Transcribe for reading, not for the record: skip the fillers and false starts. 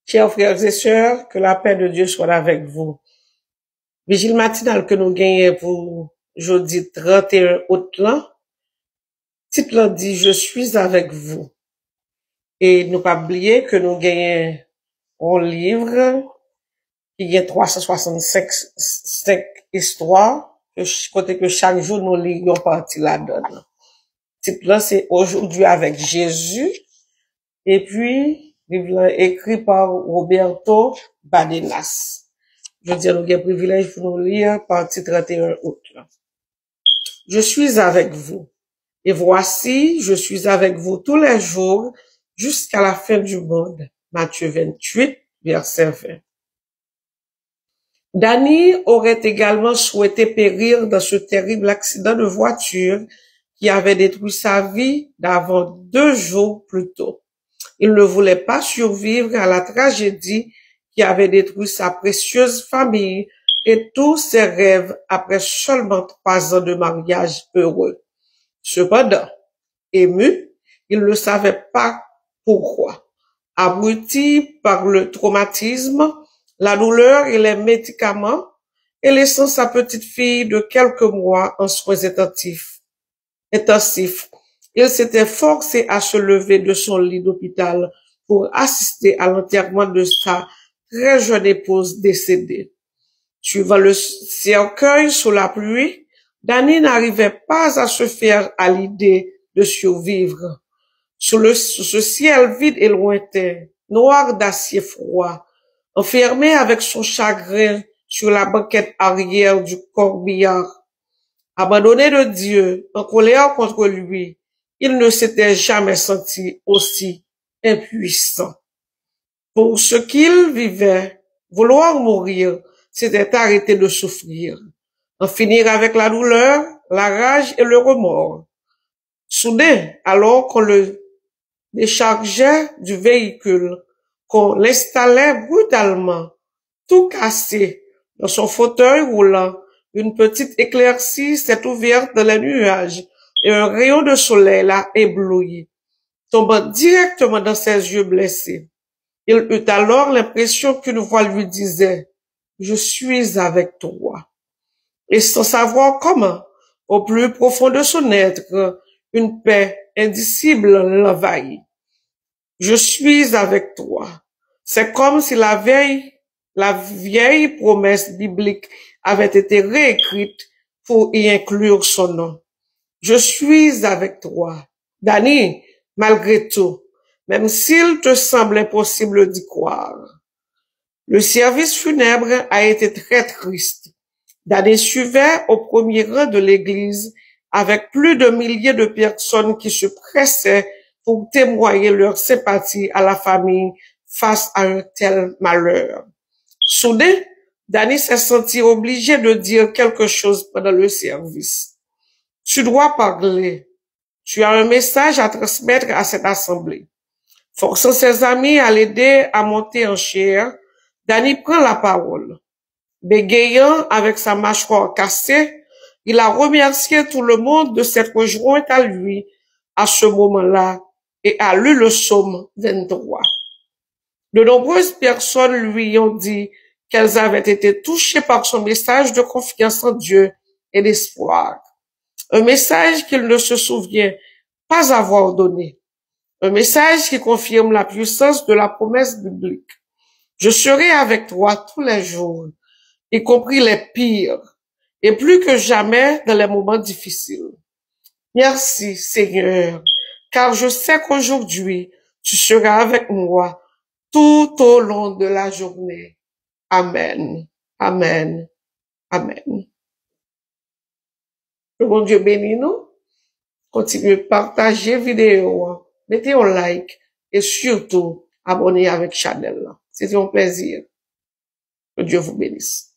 Chers frères et sœurs, que la paix de Dieu soit avec vous. Vigile matinale que nous gagnons pour jeudi 31 août là, titre dit je suis avec vous. Et nous pas oublier que nous gagnons un livre qui a 365 histoires, côté que chaque jour nous lisons partie là-dedans. Titre là c'est aujourd'hui avec Jésus. Et puis, livre écrit par Roberto Badenas. Je veux dire, nous avons le privilège pour nous lire partie 31 août. Je suis avec vous. Et voici, je suis avec vous tous les jours jusqu'à la fin du monde. Matthieu 28, verset 20. Danny aurait également souhaité périr dans ce terrible accident de voiture qui avait détruit sa vie d'avant 2 jours plus tôt. Il ne voulait pas survivre à la tragédie qui avait détruit sa précieuse famille et tous ses rêves après seulement 3 ans de mariage heureux. Cependant, ému, il ne savait pas pourquoi. Abruti par le traumatisme, la douleur et les médicaments, et laissant sa petite fille de quelques mois en soins intensifs, il s'était forcé à se lever de son lit d'hôpital pour assister à l'enterrement de sa très jeune épouse décédée. Suivant le cercueil sous la pluie, Danny n'arrivait pas à se faire à l'idée de survivre. Sous ce ciel vide et lointain, noir d'acier froid, enfermé avec son chagrin sur la banquette arrière du corbillard, abandonné de Dieu, en colère contre lui, il ne s'était jamais senti aussi impuissant. Pour ce qu'il vivait, vouloir mourir, c'était arrêter de souffrir, en finir avec la douleur, la rage et le remords. Soudain, alors qu'on le déchargeait du véhicule, qu'on l'installait brutalement, tout cassé, dans son fauteuil roulant, une petite éclaircie s'est ouverte dans les nuages et un rayon de soleil l'a ébloui, tombant directement dans ses yeux blessés. Il eut alors l'impression qu'une voix lui disait « Je suis avec toi ». Et sans savoir comment, au plus profond de son être, une paix indicible l'envahit. « Je suis avec toi ». C'est comme si la vieille promesse biblique avait été réécrite pour y inclure son nom. Je suis avec toi. Danny, malgré tout, même s'il te semble impossible d'y croire. Le service funèbre a été très triste. Danny suivait au premier rang de l'église avec plus de milliers de personnes qui se pressaient pour témoigner leur sympathie à la famille face à un tel malheur. Soudain, Danny s'est senti obligé de dire quelque chose pendant le service. Tu dois parler. Tu as un message à transmettre à cette assemblée. Forçant ses amis à l'aider à monter en chair, Danny prend la parole. Bégayant avec sa mâchoire cassée, il a remercié tout le monde de s'être joint à lui à ce moment-là et a lu le psaume 23. De nombreuses personnes lui ont dit qu'elles avaient été touchées par son message de confiance en Dieu et d'espoir. Un message qu'il ne se souvient pas avoir donné. Un message qui confirme la puissance de la promesse biblique. Je serai avec toi tous les jours, y compris les pires, et plus que jamais dans les moments difficiles. Merci, Seigneur, car je sais qu'aujourd'hui, tu seras avec moi tout au long de la journée. Amen. Amen. Amen. Que bon Dieu bénisse nous. Continuez à partager vidéo, mettez un like et surtout abonnez avec Chanel. C'était un plaisir. Que Dieu vous bénisse.